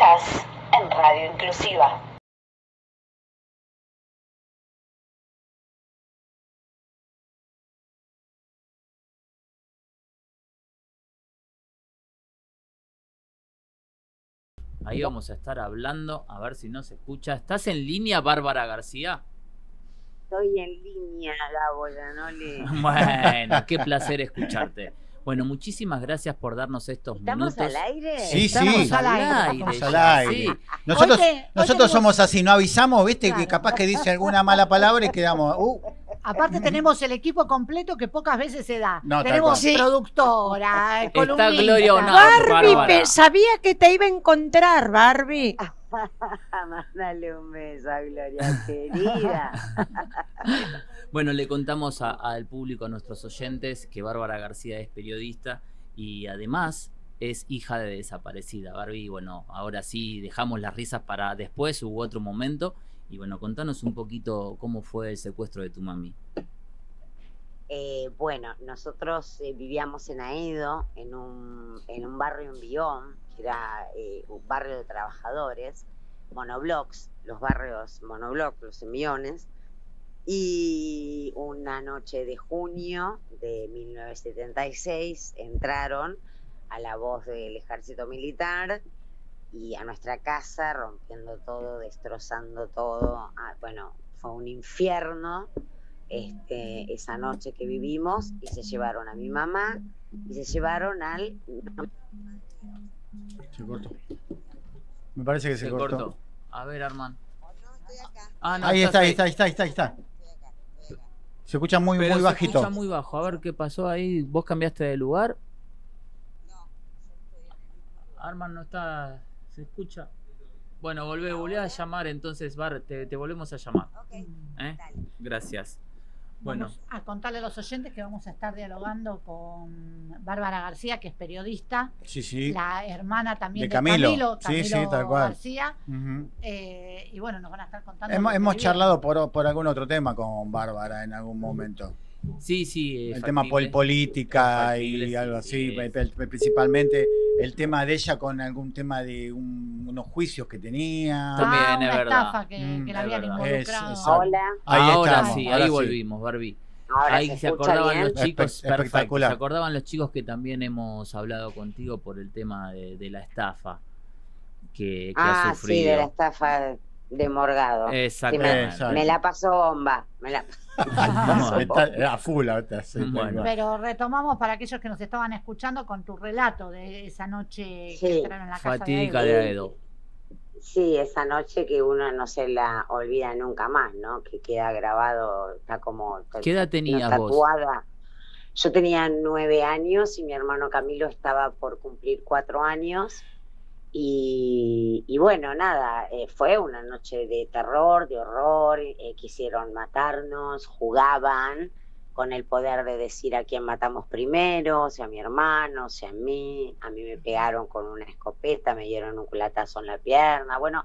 Estás en Radio Inclusiva. Ahí vamos a estar hablando, a ver si no se escucha. ¿Estás en línea, Bárbara García? Estoy en línea, Gábola, no le... Bueno, qué placer escucharte. Bueno, muchísimas gracias por darnos estos ¿Estamos minutos. al aire? Sí, Estamos sí. al aire. Estamos al ya, aire. sí. Nosotros Hoy tenemos- somos así, no avisamos, ¿viste? Claro. Que capaz que dice alguna mala palabra y quedamos... Aparte tenemos el equipo completo que pocas veces se da. No, tal Tenemos cual. productora, Está columnista. Gloria Ona. Barbie, Bárbara. sabía que te iba a encontrar, Barbie. Mándale un beso a Gloria, querida. Bueno, le contamos al público, a nuestros oyentes, que Bárbara García es periodista y además es hija de desaparecida. Barbie, bueno, ahora sí dejamos las risas para después u otro momento. Y bueno, contanos un poquito cómo fue el secuestro de tu mami. Bueno, nosotros vivíamos en Aedo, en un barrio en Bión, que era un barrio de trabajadores, monoblocks, los barrios monoblocks, los enviones. Y una noche de junio de 1976 entraron a la voz del ejército militar y a nuestra casa, rompiendo todo, destrozando todo. Bueno, fue un infierno esa noche que vivimos, y se llevaron a mi mamá y se llevaron al... Se cortó. Me parece que se cortó. A ver, Arman. No, Ahí estás está. Se escucha muy Pero se bajito. escucha muy bajo. A ver qué pasó ahí. ¿Vos cambiaste de lugar? Arman no está... ¿Se escucha? Bueno, volvé a llamar entonces, Bar, te volvemos a llamar. Gracias. Bueno, Vamos a contarle a los oyentes que vamos a estar dialogando con Bárbara García, que es periodista, Sí. la hermana también De de Camilo Sí, tal cual. García. Ujú. Y bueno, nos van a estar contando. Hemos lo que vivieron. charlado por algún otro tema con Bárbara en algún momento. sí. El tema política y algo así, principalmente el tema de ella con algún tema de unos juicios que tenía. También es una verdad. estafa que la es habían verdad. involucrado. Exacto. Hola, Ahora estamos, sí, ahora ahí sí. volvimos, Barbie. ahora Ahí se escucha acordaban bien. los chicos, perfecto. Espectacular. Se acordaban los chicos que también hemos hablado contigo por el tema de la estafa que ha Sí, sufrido. de la estafa de Morgado. Exactamente. Sí, me la pasó bomba. Está a full ahorita, sí, tal Bueno. cual. Pero retomamos para aquellos que nos estaban escuchando con tu relato de esa noche Sí. que entraron en la casa Fatídica de de Edo. Aedo. Sí, esa noche que uno no se la olvida nunca más, ¿no? Que queda grabado, está como ¿Qué edad tenías vos? tatuada. Yo tenía 9 años y mi hermano Camilo estaba por cumplir 4 años. Y bueno, nada, fue una noche de terror, de horror, quisieron matarnos, jugaban con el poder de decir a quién matamos primero, si a mi hermano, si a mí me pegaron con una escopeta, me dieron un culatazo en la pierna, bueno,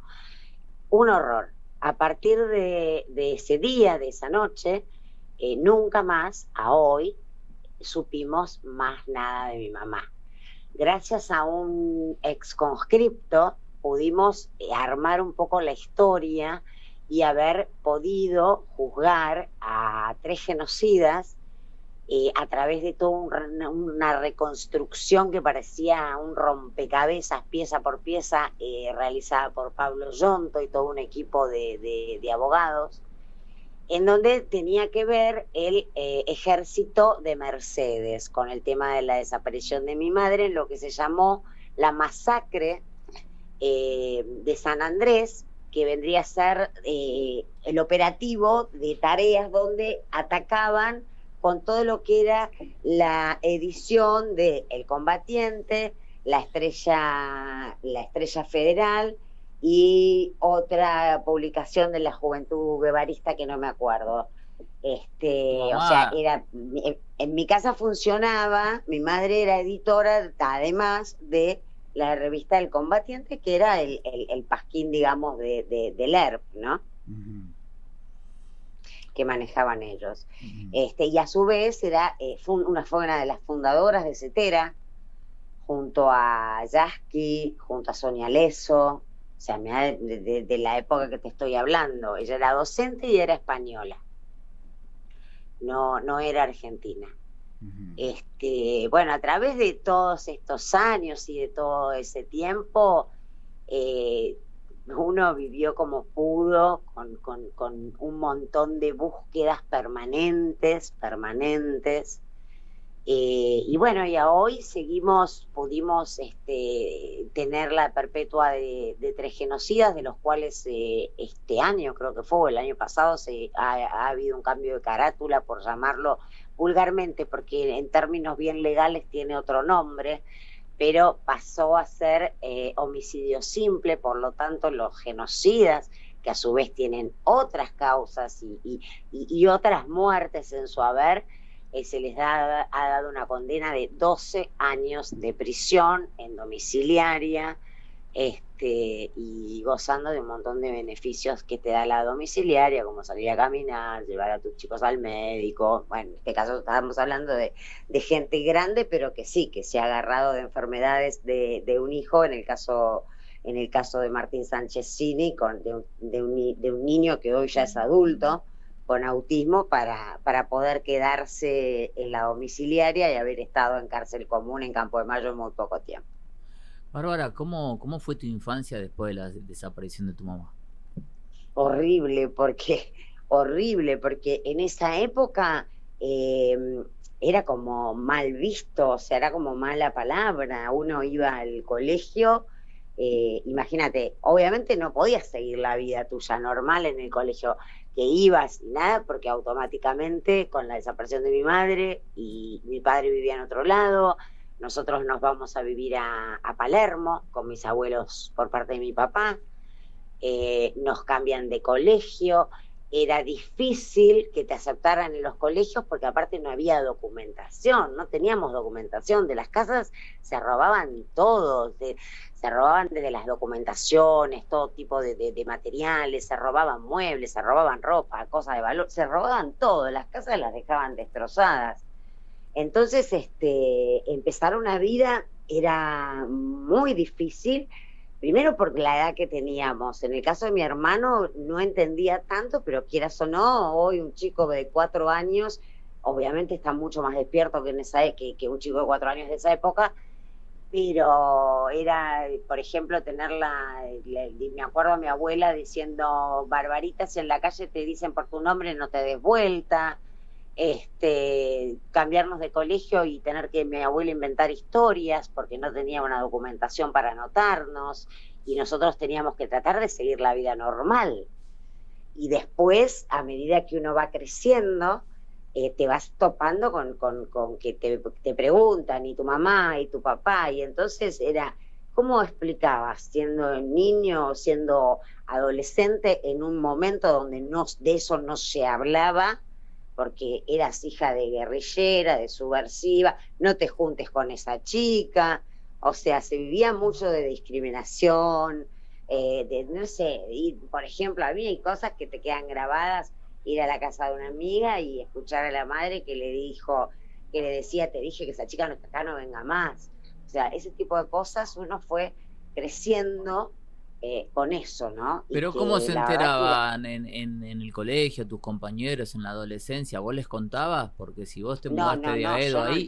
un horror. A partir de ese día, de esa noche, nunca más, a hoy, supimos más nada de mi mamá. Gracias a un exconscripto pudimos armar un poco la historia y haber podido juzgar a 3 genocidas a través de toda una reconstrucción que parecía un rompecabezas pieza por pieza, realizada por Pablo Yonto y todo un equipo de abogados, en donde tenía que ver el ejército de Mercedes con el tema de la desaparición de mi madre, en lo que se llamó la masacre de San Andrés, que vendría a ser el operativo de tareas donde atacaban con todo lo que era la edición de El Combatiente, la Estrella Federal y otra publicación de la Juventud Guevarista que no me acuerdo. O sea, en mi casa funcionaba, mi madre era editora, además de la revista El Combatiente, que era el pasquín, digamos, del ERP, ¿no? Ujú. Que manejaban ellos. Ujú. Y a su vez fue una de las fundadoras de CETERA, junto a Yasky, junto a Sonia Leso, o sea, de la época que te estoy hablando. Ella era docente y era española, no era argentina. Bueno, a través de todos estos años y de todo ese tiempo, uno vivió como pudo, con un montón de búsquedas permanentes. Y bueno, y hoy pudimos tener la perpetua de 3 genocidas, de los cuales este año, creo que fue, o el año pasado, ha habido un cambio de carátula, por llamarlo vulgarmente, porque en términos bien legales tiene otro nombre, pero pasó a ser homicidio simple. Por lo tanto, los genocidas, que a su vez tienen otras causas y otras muertes en su haber, se les ha dado una condena de 12 años de prisión en domiciliaria, y gozando de un montón de beneficios que te da la domiciliaria, como salir a caminar, llevar a tus chicos al médico. Bueno, en este caso estábamos hablando de gente grande, pero que sí, que se ha agarrado de enfermedades de un hijo, en el caso de Martín Sánchez Cini, de un niño que hoy ya es adulto, con autismo, para poder quedarse en la domiciliaria y haber estado en cárcel común en Campo de Mayo en muy poco tiempo. Bárbara, ¿cómo fue tu infancia después de la desaparición de tu mamá? Horrible, porque en esa época era como mal visto, o sea, era como mala palabra. Uno iba al colegio, imagínate, obviamente no podías seguir la vida tuya normal en el colegio que ibas y nada, porque automáticamente con la desaparición de mi madre, y mi padre vivía en otro lado, nosotros nos vamos a vivir a Palermo con mis abuelos por parte de mi papá, nos cambian de colegio. Era difícil que te aceptaran en los colegios porque aparte no había documentación, no teníamos documentación. De las casas se robaban todo, se robaban desde las documentaciones, todo tipo de materiales, se robaban muebles, se robaban ropa, cosas de valor, se robaban todo, las casas las dejaban destrozadas. Entonces, empezar una vida era muy difícil. Primero por la edad que teníamos. En el caso de mi hermano no entendía tanto, pero quieras o no, hoy un chico de 4 años obviamente está mucho más despierto que un chico de 4 años de esa época, pero era, por ejemplo, me acuerdo a mi abuela diciendo: Barbarita, si en la calle te dicen por tu nombre no te des vuelta. Cambiarnos de colegio y tener que mi abuela inventar historias porque no tenía una documentación para anotarnos, y nosotros teníamos que tratar de seguir la vida normal. Y después, a medida que uno va creciendo, te vas topando con que te preguntan, y tu mamá y tu papá, y entonces era, ¿cómo explicabas siendo niño o siendo adolescente en un momento donde de eso no se hablaba? Porque eras hija de guerrillera, de subversiva, no te juntes con esa chica. O sea, se vivía mucho de discriminación, no sé, por ejemplo, a mí hay cosas que te quedan grabadas: ir a la casa de una amiga y escuchar a la madre que le decía: te dije que esa chica no está acá, no venga más. O sea, ese tipo de cosas uno fue creciendo con eso, ¿no? Pero ¿cómo se enteraban en el colegio, tus compañeros, en la adolescencia? ¿Vos les contabas? Porque si vos te mudaste de Aedo ahí,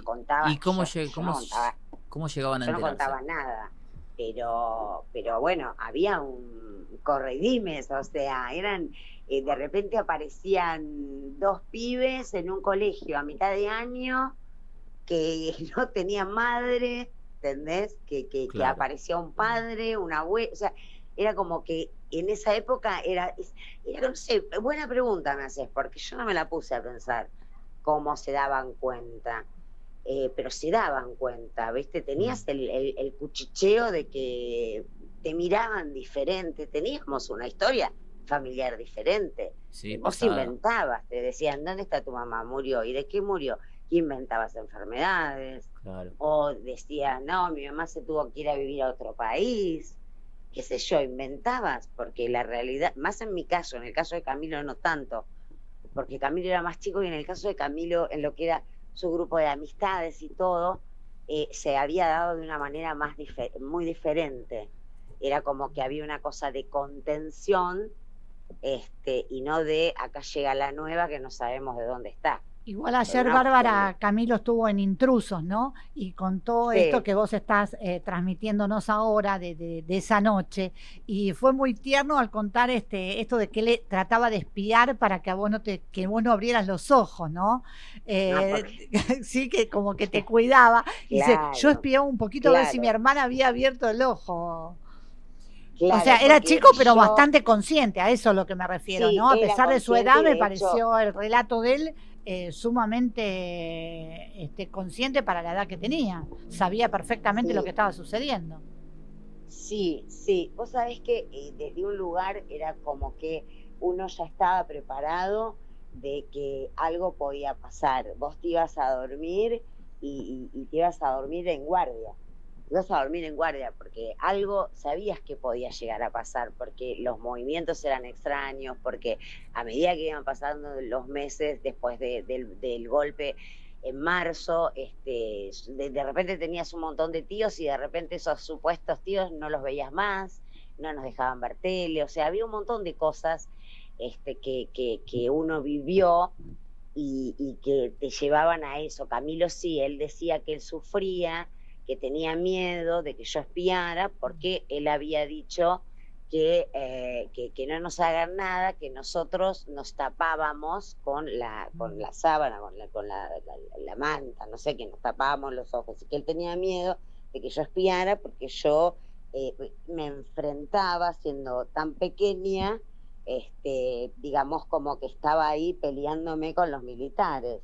¿y cómo llegaban a enterarse? Yo no contaba nada, pero bueno, había un corredimes, o sea, eran, de repente aparecían 2 pibes en un colegio a mitad de año que no tenían madre, ¿entendés? Que Claro. aparecía un padre, una abuela, o sea, era como que en esa época era, no sé, buena pregunta me haces, porque yo no me la puse a pensar cómo se daban cuenta, pero se daban cuenta, ¿viste? Tenías el cuchicheo de que te miraban diferente, teníamos una historia familiar diferente. Sí, Vos pesada. inventabas, te decían: ¿dónde está tu mamá? Murió. ¿Y de qué murió? Y inventabas enfermedades, Claro. o decías: no, mi mamá se tuvo que ir a vivir a otro país, qué sé yo, inventabas, porque la realidad, más en mi caso, en el caso de Camilo no tanto, porque Camilo era más chico, y en el caso de Camilo, en lo que era su grupo de amistades y todo, se había dado de una manera muy diferente. Era como que había una cosa de contención, y no de acá llega la nueva que no sabemos de dónde está. Igual ayer Bárbara Camilo estuvo en Intrusos, ¿no? Y contó esto que vos estás transmitiéndonos ahora de esa noche. Y fue muy tierno al contar esto de que él trataba de espiar para que vos no abrieras los ojos, ¿no? Sí, que como que te cuidaba. Y dice, yo espiaba un poquito a ver si mi hermana había abierto el ojo. Claro, o sea, era chico pero bastante consciente, a eso es lo que me refiero, ¿no? A pesar de su edad me pareció el relato de él sumamente consciente para la edad que tenía. Sabía perfectamente lo que estaba sucediendo. Sí, sí. Vos sabés que desde un lugar era como que uno ya estaba preparado de que algo podía pasar. Vos te ibas a dormir y te ibas a dormir en guardia. Ibas a dormir en guardia porque algo sabías que podía llegar a pasar, porque los movimientos eran extraños, porque a medida que iban pasando los meses después del golpe en marzo, de repente tenías un montón de tíos y de repente esos supuestos tíos no los veías más, no nos dejaban ver tele, o sea, había un montón de cosas que uno vivió y que te llevaban a eso. Camilo sí, él decía que él sufría, que tenía miedo de que yo espiara, porque él había dicho que no nos hagan nada, que nosotros nos tapábamos con la sábana, con la manta, no sé, que nos tapábamos los ojos, y que él tenía miedo de que yo espiara, porque yo me enfrentaba, siendo tan pequeña, digamos, como que estaba ahí peleándome con los militares.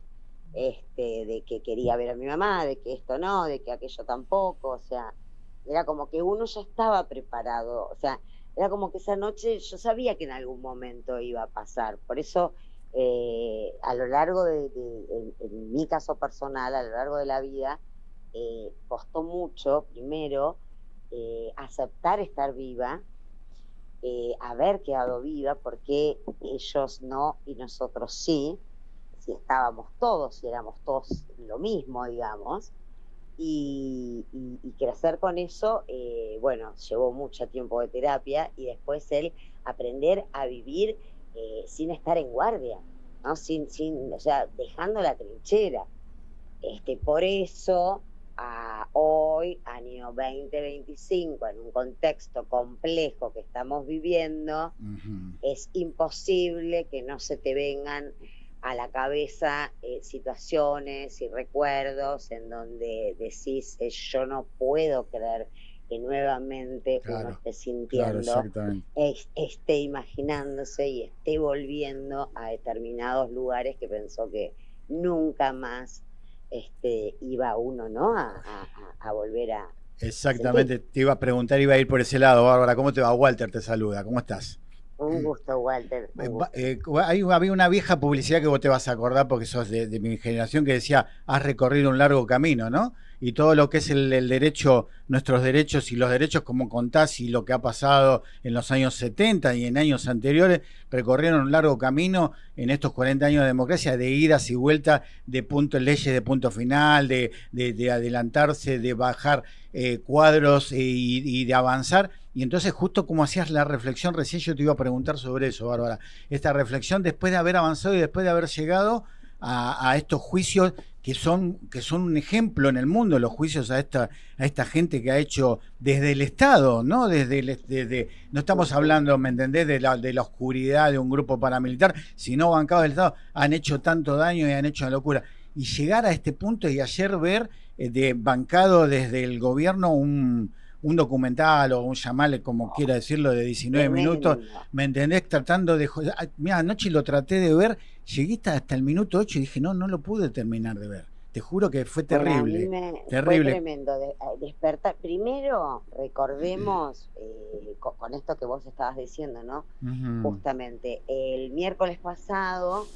De que quería ver a mi mamá, de que esto no, de que aquello tampoco, o sea, era como que uno ya estaba preparado, o sea, era como que esa noche yo sabía que en algún momento iba a pasar. Por eso a lo largo en mi caso personal, a lo largo de la vida, costó mucho, primero, aceptar estar viva, haber quedado viva, porque ellos no y nosotros sí, si estábamos todos, si éramos todos lo mismo, digamos, y crecer con eso, bueno, llevó mucho tiempo de terapia, y después el aprender a vivir sin estar en guardia, ¿no? O sea, dejando la trinchera. Por eso, hoy, año 2025, en un contexto complejo que estamos viviendo, es imposible que no se te vengan a la cabeza situaciones y recuerdos en donde decís, yo no puedo creer que nuevamente uno esté sintiendo, esté imaginándose y esté volviendo a determinados lugares que pensó que nunca más iba uno, ¿no? a volver a Exactamente, sentir. te iba a preguntar, iba a ir por ese lado. Bárbara, ¿cómo te va? Walter te saluda, ¿cómo estás? Un gusto, Walter. Había una vieja publicidad que vos te vas a acordar porque sos de mi generación, que decía, has recorrido un largo camino, ¿no? Y todo lo que es el derecho, nuestros derechos y los derechos, como contás, y lo que ha pasado en los años 70 y en años anteriores, recorrieron un largo camino en estos 40 años de democracia, de idas y vueltas, de leyes de punto final, de adelantarse, de bajar cuadros y de avanzar. Y entonces, justo como hacías la reflexión recién, yo te iba a preguntar sobre eso, Bárbara. Esta reflexión después de haber avanzado y después de haber llegado a estos juicios que son un ejemplo en el mundo, los juicios a esta gente que ha hecho desde el Estado, ¿no? No estamos hablando, ¿me entendés?, de la oscuridad de un grupo paramilitar, sino bancados del Estado, han hecho tanto daño y han hecho una locura. Y llegar a este punto, y ayer ver bancado desde el gobierno un documental, o un llamarle como quiera decirlo, de 19 minutos, ¿me entendés? Tratando de... Mira, anoche lo traté de ver, llegué hasta el minuto 8 y dije, no lo pude terminar de ver. Te juro que fue terrible. Terrible. Fue tremendo despertar. Primero, recordemos, con esto que vos estabas diciendo, ¿no? Justamente, el miércoles pasado,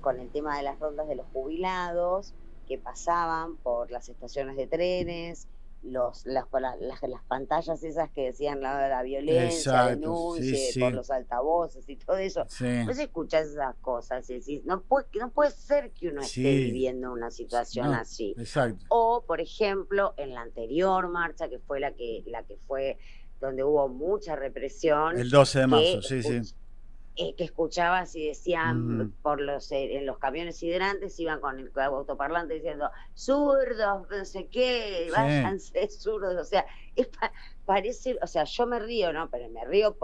con el tema de las rondas de los jubilados, que pasaban por las estaciones de trenes, las pantallas esas que decían la violencia, Exacto, denuncie sí, sí. por los altavoces y todo eso. Sí. Vos escuchás esas cosas y decís, no puede ser que uno esté Sí. viviendo una situación No, así. exacto. O, por ejemplo, en la anterior marcha, que fue la que fue donde hubo mucha represión, El 12 de que marzo, sí, sí. que escuchabas y decían Ujú. en los camiones hidrantes, iban con el autoparlante diciendo zurdos, no sé qué, Sí. váyanse zurdos, o sea, parece, o sea, yo me río, ¿no? Pero me río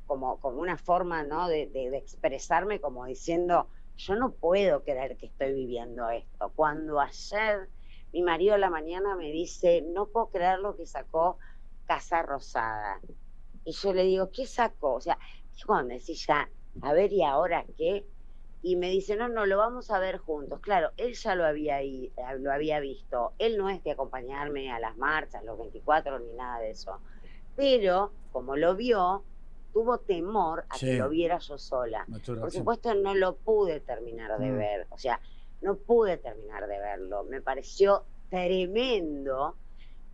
como una forma, ¿no? de expresarme, como diciendo, yo no puedo creer que estoy viviendo esto. Cuando ayer mi marido a la mañana me dice, no puedo creer lo que sacó Casa Rosada. Y yo le digo, ¿qué sacó? O sea, cuando decís ya, a ver, ¿y ahora qué? Y me dice, no, lo vamos a ver juntos. Claro, él ya lo había visto. Él no es de acompañarme a las marchas, los 24, ni nada de eso. Pero, como lo vio, tuvo temor a que lo viera yo sola. Por supuesto, no lo pude terminar de ver. O sea, no pude terminar de verlo. Me pareció tremendo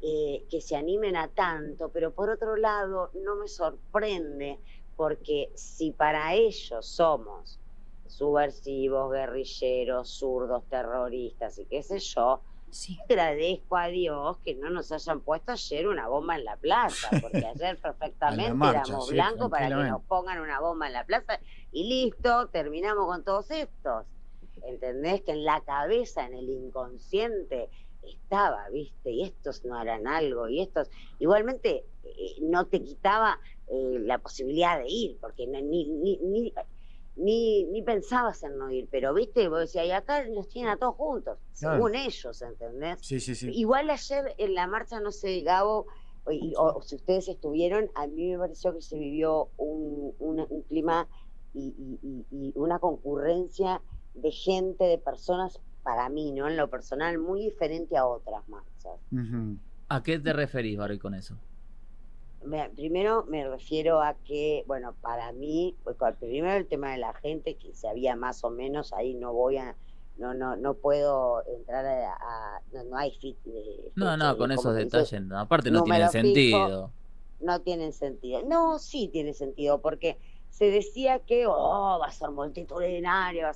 que se animen a tanto, pero por otro lado, no me sorprende, porque si para ellos somos subversivos, guerrilleros, zurdos, terroristas y qué sé yo, Sí. agradezco a Dios que no nos hayan puesto ayer una bomba en la plaza, porque ayer perfectamente marcha, éramos sí, blancos para que nos tranquilamente. pongan una bomba en la plaza y listo, terminamos con todos estos. ¿Entendés? Que en la cabeza, en el inconsciente estaba, ¿viste? Y estos no harán algo, y estos igualmente no te quitaba la posibilidad de ir, porque ni pensabas en no ir, pero viste, vos decías, y acá los tienen a todos juntos, Claro. según ellos, ¿entendés? Sí, sí, sí. Igual ayer en la marcha, no sé, Gabo, o si ustedes estuvieron, a mí me pareció que se vivió un clima y una concurrencia de gente, de personas, para mí, ¿no? En lo personal, muy diferente a otras marchas. Ujú. ¿A qué te referís, Barbie, con eso? Primero me refiero a que, bueno, para mí, pues, primero el tema de la gente, que se había más o menos, ahí no puedo entrar no hay No, con esos como se dice, detalles, no, aparte no tienen número fijo. sentido. No tienen sentido. No, sí tiene sentido, porque se decía que va a ser multitudinaria,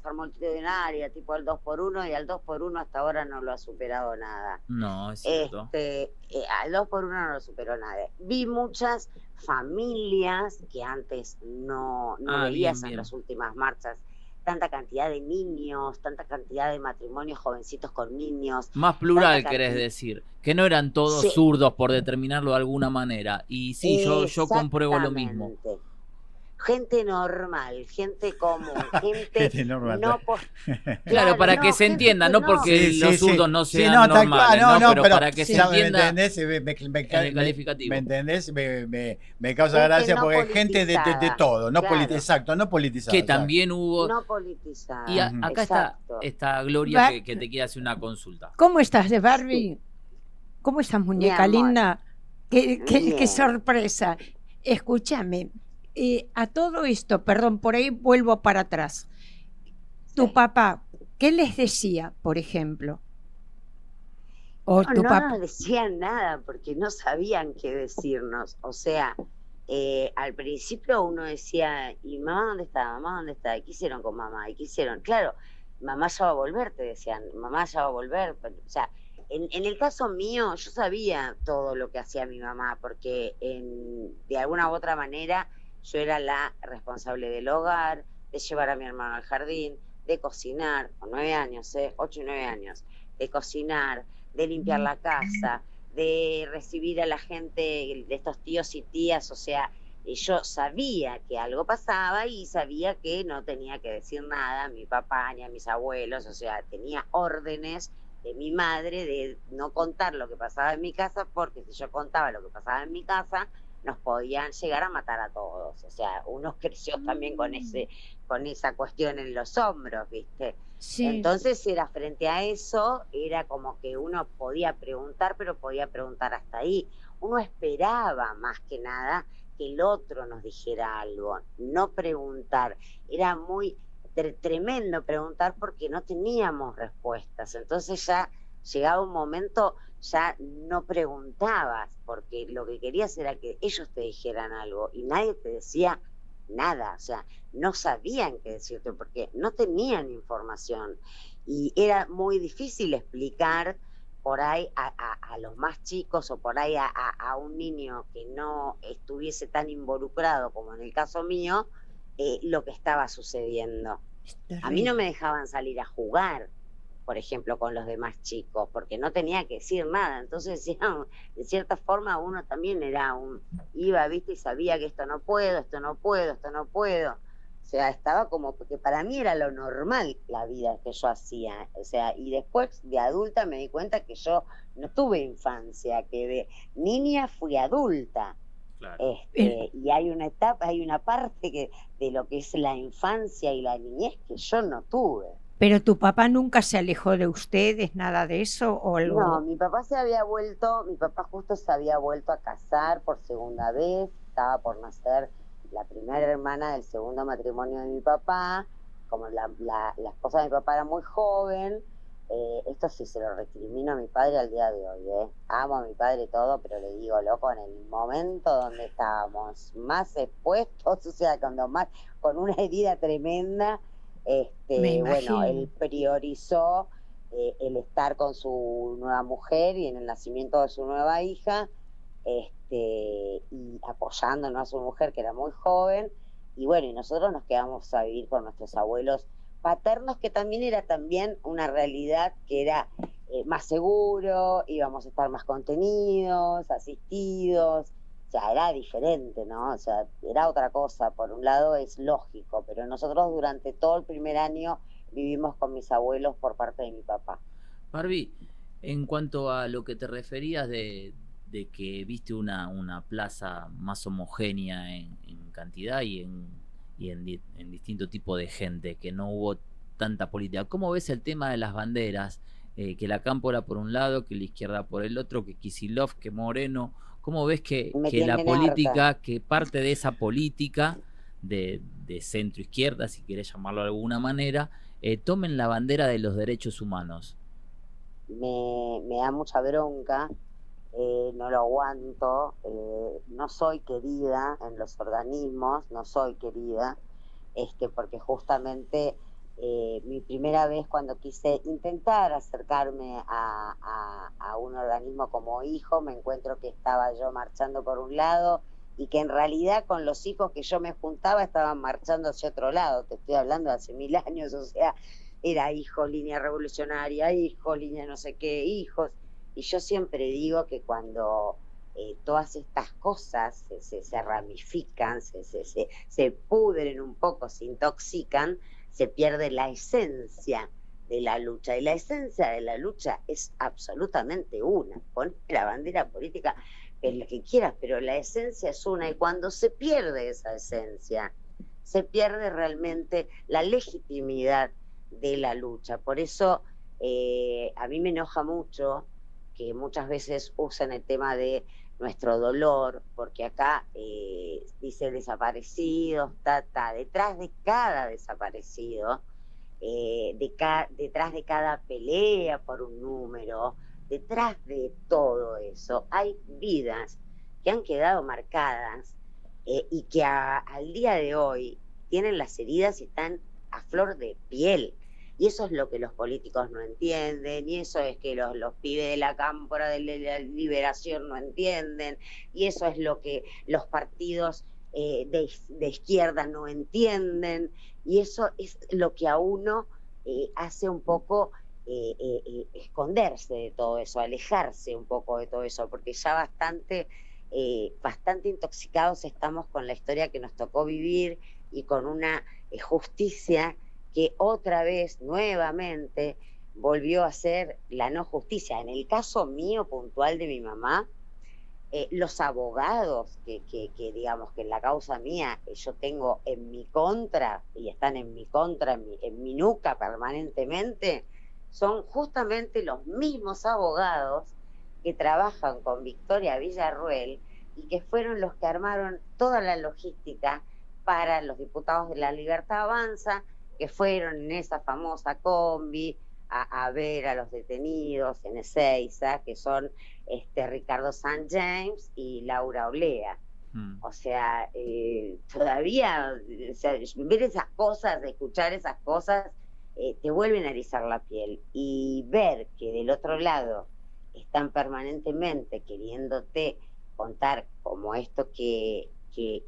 tipo el 2x1, y al 2x1 hasta ahora no lo ha superado nada. No, es cierto. Al 2x1 no lo superó nadie. Vi muchas familias que antes no veías en las últimas marchas. Tanta cantidad de niños, tanta cantidad de matrimonios jovencitos con niños. Más plural, querés decir. Que no eran todos zurdos, por determinarlo de alguna manera. Y sí, yo compruebo lo mismo. Gente normal, gente común, gente normal. no claro, para que se entienda, no porque los zurdos no sean normales, pero para que se entienda. ¿Me entendés? El calificativo. ¿Me entendés? Me causa gracia no porque gente de todo, no claro. Exacto, no politizada. Que también hubo. No politizada. Y acá está Gloria que te quiere hacer una consulta. ¿Cómo estás, de Barbie? ¿Cómo estás, muñeca linda? Qué sorpresa. Escúchame. A todo esto, perdón, por ahí vuelvo para atrás. Tu papá, ¿qué les decía, por ejemplo? No nos decían nada porque no sabían qué decirnos. O sea, al principio uno decía, ¿y mamá dónde está? ¿Mamá dónde está? ¿Y qué hicieron con mamá? ¿Y qué hicieron? Claro, mamá ya va a volver, te decían, mamá ya va a volver. O sea, en el caso mío, yo sabía todo lo que hacía mi mamá, porque de alguna u otra manera yo era la responsable del hogar, de llevar a mi hermano al jardín, de cocinar, con 9 años, 8 y 9 años, de cocinar, de limpiar la casa, de recibir a la gente, de estos tíos y tías. O sea, yo sabía que algo pasaba y sabía que no tenía que decir nada a mi papá ni a mis abuelos. O sea, tenía órdenes de mi madre de no contar lo que pasaba en mi casa, porque si yo contaba lo que pasaba en mi casa, nos podían llegar a matar a todos. O sea, uno creció también con esa cuestión en los hombros, ¿viste? Sí. Entonces era frente a eso, era como que uno podía preguntar, pero podía preguntar hasta ahí. Uno esperaba más que nada que el otro nos dijera algo, no preguntar. Era muy tremendo preguntar porque no teníamos respuestas. Entonces ya llegaba un momento ya no preguntabas, porque lo que querías era que ellos te dijeran algo y nadie te decía nada, o sea, no sabían qué decirte porque no tenían información y era muy difícil explicar por ahí a los más chicos o por ahí a un niño que no estuviese tan involucrado como en el caso mío, lo que estaba sucediendo. A mí no me dejaban salir a jugar, por ejemplo, con los demás chicos, porque no tenía que decir nada. Entonces, de cierta forma, uno también iba, viste, y sabía que esto no puedo, esto no puedo, esto no puedo. O sea, estaba como, porque para mí era lo normal la vida que yo hacía. O sea, y después de adulta me di cuenta que yo no tuve infancia, que de niña fui adulta. Claro. Y hay una etapa, hay una parte de lo que es la infancia y la niñez que yo no tuve. ¿Pero tu papá nunca se alejó de ustedes, nada de eso? ¿O algo? No, mi papá justo se había vuelto a casar por segunda vez, estaba por nacer la primera hermana del segundo matrimonio de mi papá, como la esposa de mi papá era muy joven. Esto sí se lo recrimino a mi padre al día de hoy, amo a mi padre y todo, pero le digo, loco, en el momento donde estábamos más expuestos, o sea, con una herida tremenda, bueno, él priorizó el estar con su nueva mujer y en el nacimiento de su nueva hija, y apoyándonos a su mujer que era muy joven, y bueno, y nosotros nos quedamos a vivir con nuestros abuelos paternos, que también era una realidad que era más seguro, íbamos a estar más contenidos, asistidos, o sea, era diferente, ¿no? O sea, era otra cosa. Por un lado es lógico, pero nosotros durante todo el primer año vivimos con mis abuelos por parte de mi papá. Barbie, en cuanto a lo que te referías de que viste una plaza más homogénea en cantidad y en distinto tipo de gente, que no hubo tanta política, ¿cómo ves el tema de las banderas? Que la Cámpora por un lado, que la izquierda por el otro, que Kicillof, que Moreno. ¿Cómo ves que la política, que parte de esa política de centro izquierda, si querés llamarlo de alguna manera, tomen la bandera de los derechos humanos? Me da mucha bronca, no lo aguanto, no soy querida en los organismos, no soy querida, porque justamente mi primera vez cuando quise intentar acercarme a un organismo como hijo, me encuentro que estaba yo marchando por un lado y que en realidad con los hijos que yo me juntaba estaban marchando hacia otro lado. Te estoy hablando de hace 1000 años, o sea, era hijos, línea revolucionaria, hijos, línea no sé qué, hijos. Y yo siempre digo que cuando todas estas cosas se ramifican, se pudren un poco, se intoxican, se pierde la esencia de la lucha. Y la esencia de la lucha es absolutamente una. Pon la bandera política en la que quieras, pero la esencia es una. Y cuando se pierde esa esencia, se pierde realmente la legitimidad de la lucha. Por eso a mí me enoja mucho que muchas veces usan el tema de nuestro dolor, porque acá dice desaparecidos, detrás de cada desaparecido, detrás de cada pelea por un número, detrás de todo eso hay vidas que han quedado marcadas y que al día de hoy tienen las heridas y están a flor de piel. Y eso es lo que los políticos no entienden, y eso es que los pibes de la Cámpora de la Liberación no entienden, y eso es lo que los partidos de izquierda no entienden, y eso es lo que a uno hace un poco esconderse de todo eso, alejarse un poco de todo eso, porque ya bastante intoxicados estamos con la historia que nos tocó vivir y con una justicia que otra vez, nuevamente, volvió a ser la no justicia. En el caso mío puntual de mi mamá, los abogados que digamos que en la causa mía yo tengo en mi contra, y están en mi contra, en mi nuca permanentemente, son justamente los mismos abogados que trabajan con Victoria Villarruel y que fueron los que armaron toda la logística para los diputados de La Libertad Avanza, que fueron en esa famosa combi a ver a los detenidos en Ezeiza, que son Ricardo St. James y Laura Olea. O sea, todavía, o sea, ver esas cosas, escuchar esas cosas, te vuelven a erizar la piel. Y ver que del otro lado están permanentemente queriéndote contar como esto que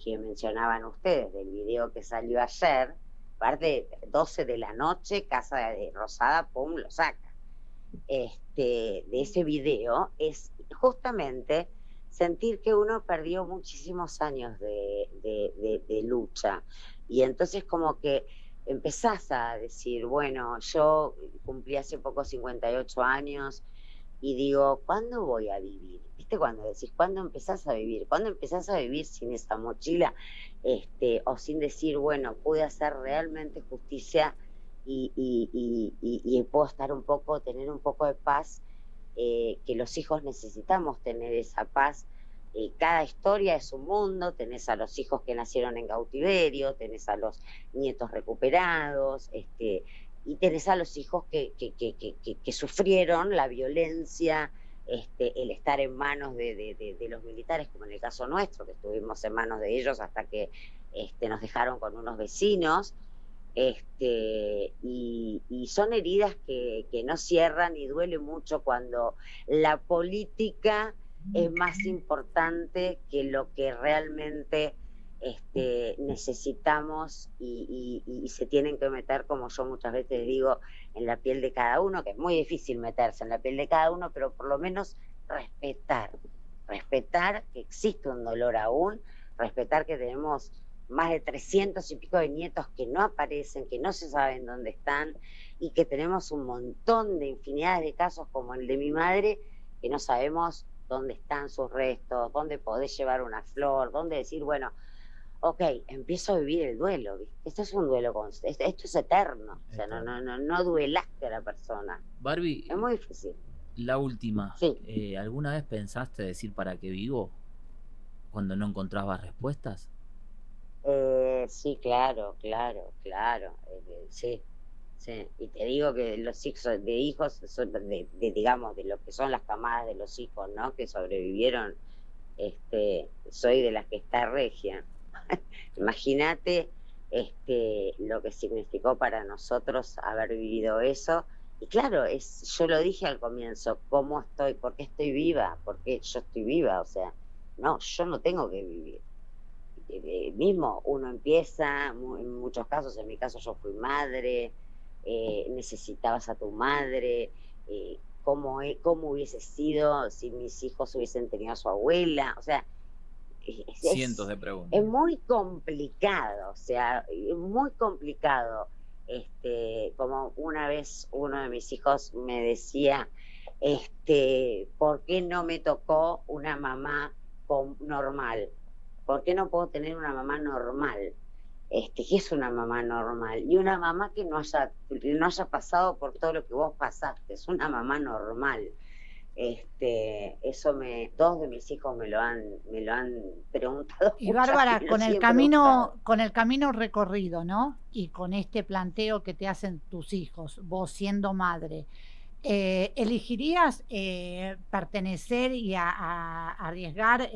mencionaban ustedes, del video que salió ayer, aparte 12 de la noche, Casa de Rosada, pum, lo saca. De ese video es justamente sentir que uno perdió muchísimos años de lucha, y entonces como que empezás a decir, bueno, yo cumplí hace poco 58 años y digo, ¿cuándo voy a vivir? ¿Viste? Cuando decís, ¿cuándo empezás a vivir? ¿Cuándo empezás a vivir sin esa mochila? O sin decir, bueno, pude hacer realmente justicia y puedo estar tener un poco de paz, que los hijos necesitamos tener esa paz. Cada historia es un mundo, tenés a los hijos que nacieron en cautiverio, tenés a los nietos recuperados, y tenés a los hijos que sufrieron la violencia, el estar en manos de los militares, como en el caso nuestro, que estuvimos en manos de ellos hasta que nos dejaron con unos vecinos, y son heridas que no cierran, y duele mucho cuando la política es más importante que lo que realmente necesitamos, y se tienen que meter, como yo muchas veces digo, en la piel de cada uno, que es muy difícil meterse en la piel de cada uno, pero por lo menos respetar que existe un dolor aún, respetar que tenemos más de 300 y pico de nietos que no aparecen, que no se saben dónde están, y que tenemos un montón de infinidades de casos como el de mi madre, que no sabemos dónde están sus restos, dónde podés llevar una flor, dónde decir, bueno, ok, empiezo a vivir el duelo, ¿viste? Esto es un duelo, esto es eterno, o sea, no duelaste a la persona. Barbie, es muy difícil. La última, sí. ¿Alguna vez pensaste decir para qué vivo cuando no encontrabas respuestas? Sí, claro, sí. Y te digo que los hijos son digamos, de lo que son las camadas de los hijos, ¿no? Que sobrevivieron, soy de las que está regia. Imagínate lo que significó para nosotros haber vivido eso. Y claro, yo lo dije al comienzo, ¿cómo estoy? ¿Por qué estoy viva? ¿Por qué yo estoy viva? O sea, no, yo no tengo que vivir. Mismo uno empieza, en muchos casos, en mi caso yo fui madre, necesitabas a tu madre, ¿cómo hubiese sido si mis hijos hubiesen tenido a su abuela? O sea, cientos de preguntas. Es muy complicado, o sea, muy complicado. Como una vez uno de mis hijos me decía, ¿por qué no me tocó una mamá normal? ¿Por qué no puedo tener una mamá normal? ¿Qué es una mamá normal? Y una mamá que no haya pasado por todo lo que vos pasaste, es una mamá normal. Eso dos de mis hijos me lo han preguntado. Y Bárbara, con el camino recorrido, ¿no? Y con este planteo que te hacen tus hijos, vos siendo madre, ¿elegirías pertenecer y a arriesgar,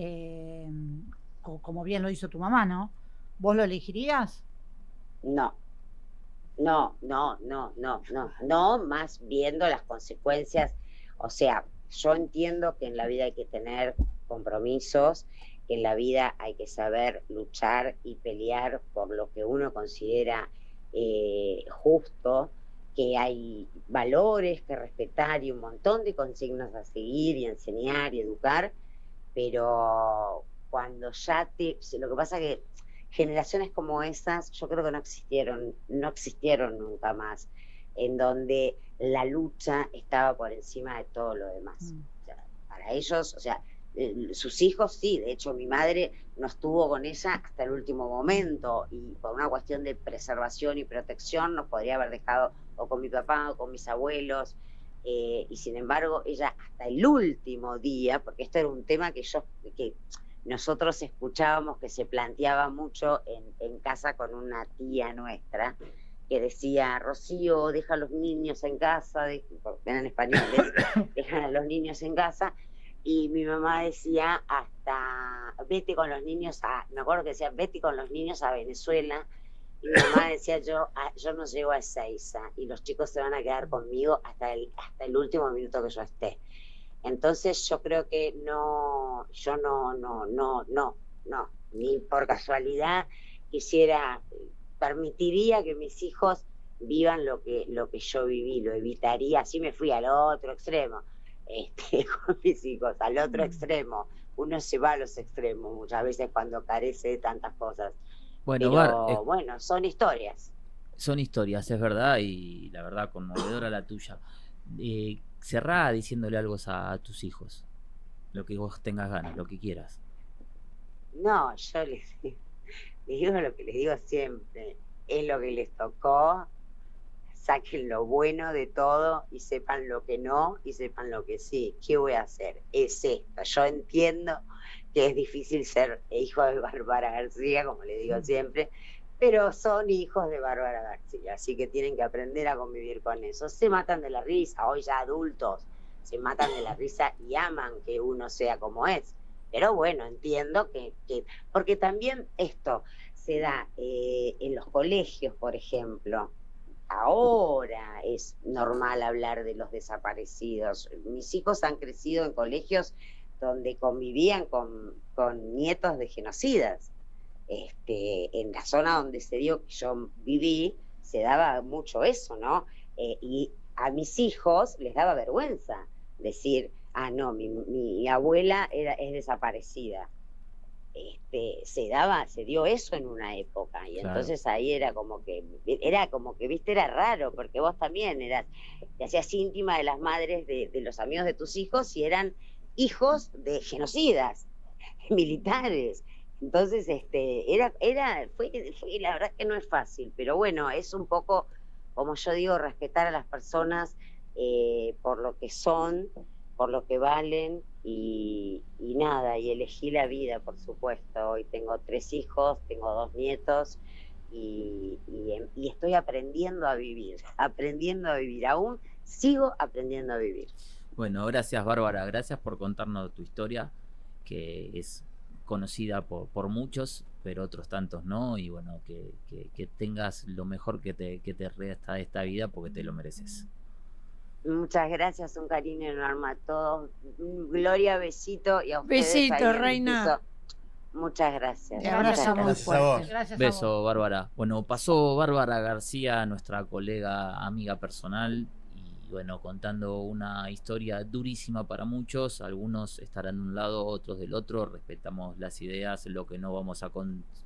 como bien lo hizo tu mamá, ¿no? ¿Vos lo elegirías? No, más viendo las consecuencias. O sea, yo entiendo que en la vida hay que tener compromisos, que en la vida hay que saber luchar y pelear por lo que uno considera justo, que hay valores que respetar y un montón de consignas a seguir y enseñar y educar, pero cuando lo que pasa es que generaciones como esas yo creo que no existieron nunca más, en donde la lucha estaba por encima de todo lo demás. O sea, para ellos, o sea, sus hijos sí, de hecho mi madre no estuvo con ella hasta el último momento, y por una cuestión de preservación y protección nos podría haber dejado o con mi papá o con mis abuelos, y sin embargo ella hasta el último día, porque esto era un tema que nosotros escuchábamos que se planteaba mucho en casa con una tía nuestra, que decía: Rocío, deja a los niños en casa, eran españoles, dejan a los niños en casa. Y mi mamá decía: hasta vete con los niños me acuerdo que decía: vete con los niños a Venezuela. Y mi mamá decía: yo no llego a Ezeiza y los chicos se van a quedar conmigo hasta el último minuto que yo esté. Entonces yo creo que no, ni por casualidad permitiría que mis hijos vivan lo que yo viví, lo evitaría. Así me fui al otro extremo, con mis hijos, al otro extremo. Uno se va a los extremos muchas veces cuando carece de tantas cosas. Bueno, pero bueno, son historias. Son historias, es verdad, y la verdad conmovedora la tuya. Cerrá diciéndole algo a tus hijos, lo que vos tengas ganas, lo que quieras. No, yo les digo lo que les digo siempre: es lo que les tocó, saquen lo bueno de todo y sepan lo que no y sepan lo que sí. ¿Qué voy a hacer? Es esto. Yo entiendo que es difícil ser hijo de Bárbara García, como le digo siempre, pero son hijos de Bárbara García, así que tienen que aprender a convivir con eso. Se matan de la risa, hoy ya adultos, se matan de la risa y aman que uno sea como es. Pero bueno, entiendo que porque también esto se da en los colegios, por ejemplo. Ahora es normal hablar de los desaparecidos. Mis hijos han crecido en colegios donde convivían con nietos de genocidas. En la zona donde se dio, que yo viví, se daba mucho eso, ¿no? Y a mis hijos les daba vergüenza decir: ah, no, mi abuela es desaparecida. Se dio eso en una época, y claro. Entonces ahí era como que, viste, era raro, porque vos también te hacías íntima de las madres de los amigos de tus hijos y eran hijos de genocidas militares. Entonces, fue la verdad que no es fácil, pero bueno, es un poco, como yo digo, respetar a las personas por lo que son, por lo que valen, y nada, y elegí la vida, por supuesto. Hoy tengo 3 hijos, tengo 2 nietos, y estoy aprendiendo a vivir, aún sigo aprendiendo a vivir. Bueno, gracias Bárbara, gracias por contarnos tu historia, que es conocida por muchos, pero otros tantos no, y bueno, que tengas lo mejor que te resta de esta vida, porque te lo mereces. Muchas gracias, un cariño enorme a todos. Gloria, besito, y a ustedes. Besito, reina. Muchas gracias. Te abrazo muy fuerte. Gracias. Beso, Bárbara. Bueno, pasó Bárbara García, nuestra colega, amiga personal, y bueno, contando una historia durísima para muchos. Algunos estarán de un lado, otros del otro. Respetamos las ideas, lo que no vamos a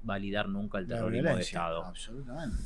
validar nunca: el terrorismo de Estado. Absolutamente.